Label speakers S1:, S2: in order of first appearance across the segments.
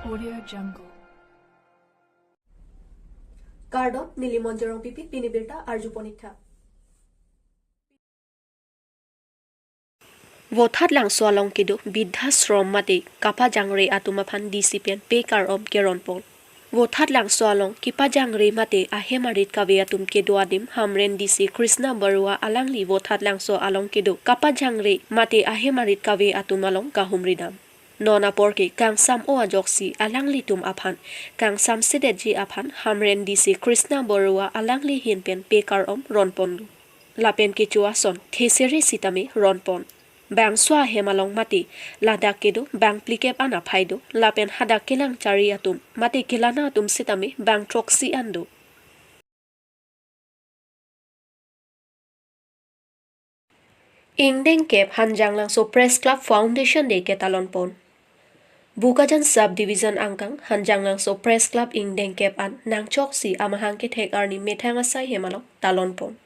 S1: Audio Jungle.
S2: Kardo nilimonjerong pipi pinibirta arjuponitha. Vothat lang swalong kido bidhasrom mate kapa jangre atumaphan disipien pekar om keronpol. Vothat lang swalong kipa jangre mate ahemarit kawe atum kedoadim hamren disi Krishna Barua alangli vothat lang so along kido kapa jangre mate ahemarit kawe atumalong kahumridam. Nona porke kang sam o ajoksi alangli tum aphan kang sam sedeji aphan hamren disi Krishna Barua alangli hinpen pekar om ronponlu. Lapen kichuason theseri sitame ronpon. Bang swa hemalong mati ladak kedo bang plikep ana phaido lapen hada kelang chari atum mati kelana atum sitame bang troksi ando ingdeng kep hanjang lang so press club foundation de ketalon pon Bukajan subdivision angkang hanjang lang so press club ingdeng kep an nang choksi amahang ke thek arni methanga sai hemalong talon pon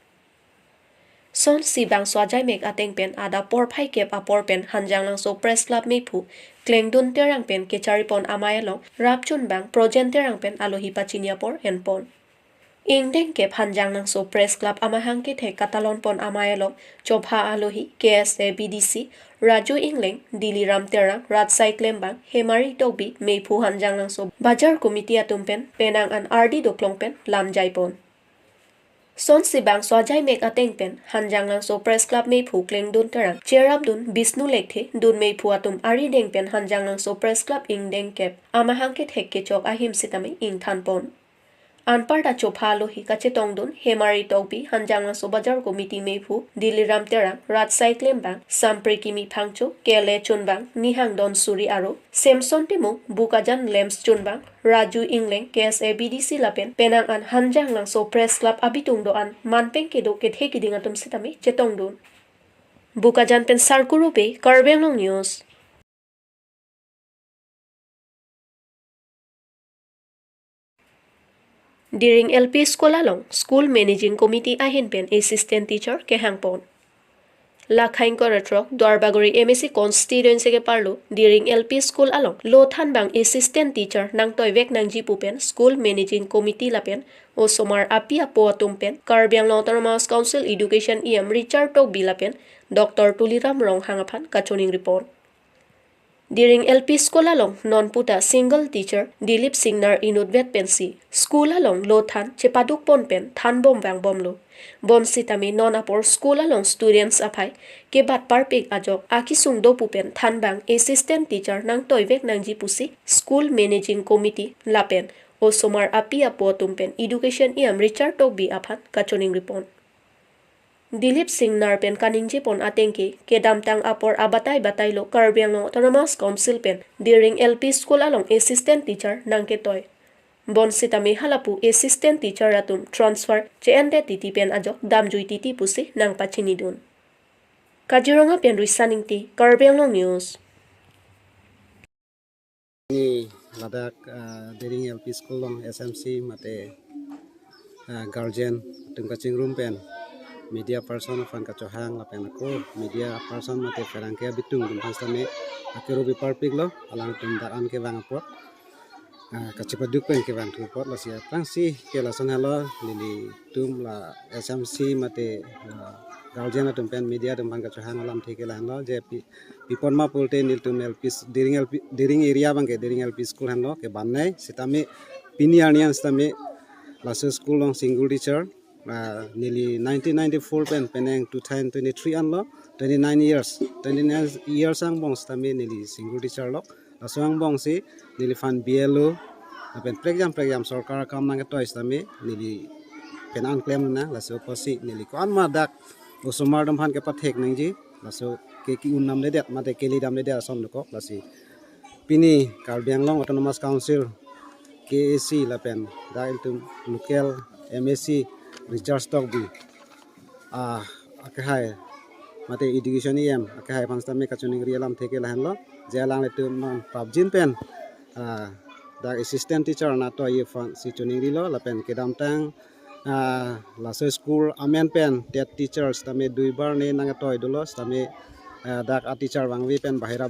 S2: Son si bang swajai mek ateng pen ada por phai kep a por pen hanjang lang so press club me phu klengdun terang pen ke charipon amayalong rapchun bang projen terang pen alohi pachinia por henpon ingdeng kep hanjang lang so press club amahang ke the katalon pon amayalong chopha alohi KSA BDC Raju Ingleng Diliram terang rat cyclem bang hemari tobi me phu hanjang lang so bajar committee atum pen penang an RD doklong pen lam jaipon Son si bang swajai mek ateng pen hanjang lang so press club me phu kleng dun terang cherap dun Bisnu lekthe dun me phu atum ari deng pen hanjang lang so press club ing deng kep amahang ke thek ke chok ahim sitame ing than pon Anparta chopha lohi kache tong dun hemari topi hanjang lang so bajar committee me phu Diliram terang rat cyclem bang samprikimi phangcho kele chunbang nihang don suri aro Samson timu bukajan lems chunbang Raju Ingleng KSA BDC lapen penang an hanjang lang so press club abitung do an manpeng kedo ke theki dinga tum sitame chetong dun bukajan pen sarkuru pe Karbi Anglong news During LP school along, school managing committee ahin pen assistant teacher ke hangpon. Lakhain ko retrok Dwarbagori MSC constituency ke parlo during LP school along lothan bang assistant teacher nang toivek nang jipu pen school managing committee lapen o somar api apo atum pen Karbi Anglong Autonomous Council Education EM Richard Tok bilapen Dr. Tuliram Rong hangaphan kachoning report. During LP school along non-puta single teacher Dilip Singnar inudvet pensi school along lo than chepaduk pon pen than bom bang bomlo bon sitami non apor school along students aphai ke bat parpek ajok akisung do pupen than bang assistant teacher nang toivek nang ji pusi school managing committee lapen o somar api apo tumpen education iam Richard Tobi aphan kachoning report Dilip Singnar pen kaningje pon atengke kedamtang apor abatai batailo Karbi Anglong Autonomous Council pen during LP school along assistant teacher nangke toy. Bon sitami halapu assistant teacher atum transfer CND titi pen ajok damjui titi pusi nang pachini dun. Kajiranga pen risaning ti Karbi Anglong news.
S3: Ni ladak during LP school long SMC mate guardian tungkaching room pen media person fan ka chohang la pen ko media person mate ferang ke bitung dum pasame akero bi parpik lo alang tum daran ke bang pot ka chipaduk pen ke bang tu pot la sia tang si ke la son halo lili tum la SMC mate guardian tum pen media dum bang ka chohang alam thike la lo je pipon ma pulte nil tum LP during area bang ke during LP school han lo ke banai sitame pinianian stame la school long single teacher nearly 1994 pen peneng 2023 an lo 29 years ang bong stami nearly single teacher lo aswang bong si nearly fan BLO pen program sarkar kam nang to stami nearly penan claim na la so posi nearly kon ma dak usumar dam han ke pathek nang ji la so ke ki unnam le det mate keli dam le det som ko la si pini Karbi Anglong Autonomous Council KAC la pen dail tum local MSC Richard Stock bi akhai mate education em akhai pangsta me kachuning rialam theke lahan lo jelang letu non pubjin pen da assistant teacher na to ye fan si chuning ri lo la pen kedam tang la so school amen pen that teachers tame duibar ne nang toy dolo tame dak a teacher wangwi pen bahira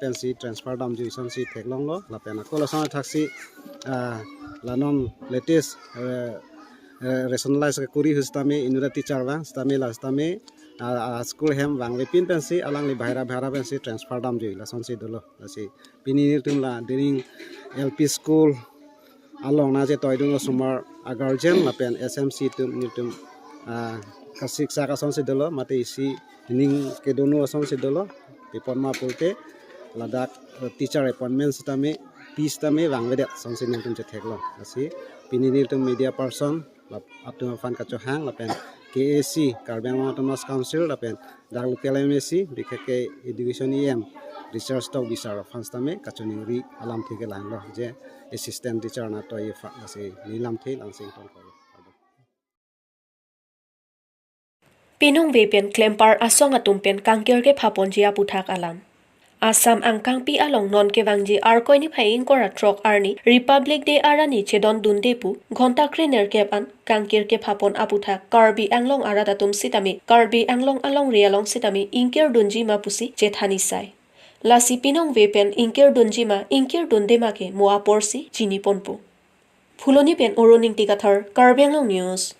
S3: pen si transfer dam ju son si theklong lo la pen ko lo sang thaksi lanon latest rationalize kuri hustame inura teacher wang stame la stame school hem wangwi pin pen si alang li bahira pen si transfer dam ju la son si dolo la si pinini tum la during LP school along na je toy dung sumar agarjen la pen SMC tum ni tum kasik sa ka son si dolo mate isi ning ke dono son si dolo pipon ma pulte ladak teacher appointment stame peace tame wangwe son si ning tum je theklo asi pinini tum media person la atum fan ka cho hang la pen KAC Karbi Anglong Autonomous Council la pen dak local MSc bikake education EM research to bisar fans tame kachoning ri alam thike lang lo je assistant teacher na to ye fa asi nilam the lang sing ton ko
S2: Pinong vepen klempar asong atumpen kangkir ke phapon jia puthak alam. Asam angkang pi along non ke wangji arkoi ni phaing kora trok arni Republic Day arani chedon dundepu ghonta krener kepan kangkir ke phapon aputhak Karbi Anglong aradatum sitami Karbi Anglong along rialong sitami inkir dunji ma pusi chethani sai. Lasi pinong vepen inkir dunji ma inkir dundema ke moa porsi chini ponpu. Phuloni pen oroning tikathar Karbi Anglong News.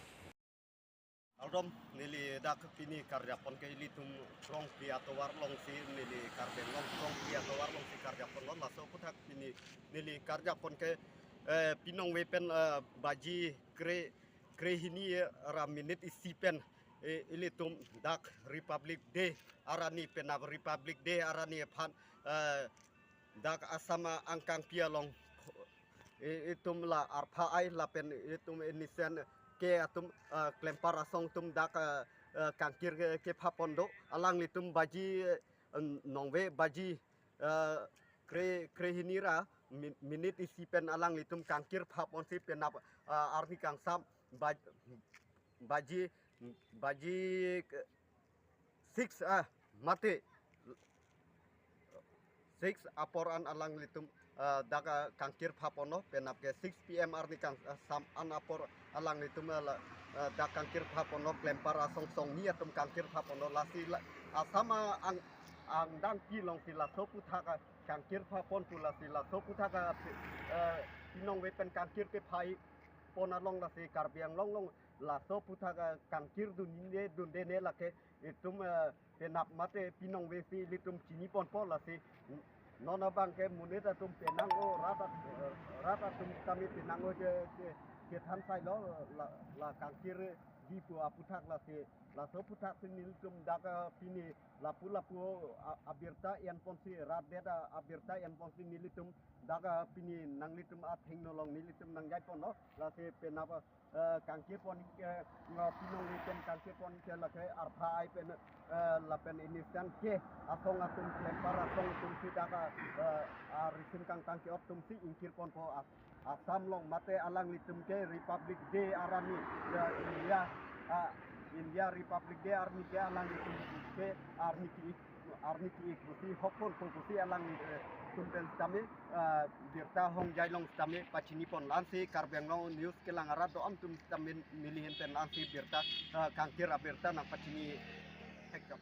S1: Aldom nili dak pini karya pon ke litum krong ki atau warlong si nili karya long krong ki atau warlong si karya pon lo laso putak pini nili karya pon ke pinong wepen baji kre hini ra minit isi pen ilitum dak Republic Day arani penab Republic Day arani pan dak asama angkang pialong itum la arpa ai la pen itum inisian ke atum klempar asong tum dak kangkir ke papondo alang litum baji nongwe baji kre hinira minit isi pen alang litum kangkir papon si pen arni kang sam baji 6 mate 6 aporan alang litum daga kangkir papono penap ke 6 PM arni kang sam an apor alang litum da kangkir papono klempar asong song ni atum kangkir papono lasi asama ang dang kilong sila sopu thaka kangkir papon pula sila sopu thaka pinong wepen kangkir ke pai pona long lasi Karbi Anglong long la sopu thaka kangkir dunde ne lake itum penap mate pinong wesi litum chini pon po lasi nona bangke munita tum penango rata tum kami penango ke than sai lo la kangkir di pu aputhak la so puthak nil tum daga pini lapu abirta yan ponsi radeda abirta yan ponsi nilitum daga pini nanglitum a technolong nilitum nangjai pono la se penapa kangkir pon ke pinong iten kangkir pon ke la ke arpa ai pen la pen inisan ke asong atum klempar asong tum si daga risim kang tangki optum si ingkir pon po asam long mate alang litum ke Republic Day arani India Republic Day arni ke alang litum ke arni ki ikuti hokon kusi alang tumpen stame birta hong jailong stame pachini pon lansi Karbi Anglong news ke langara do am tum stame milihen pen lansi birta kangkir abirta na pachini hekap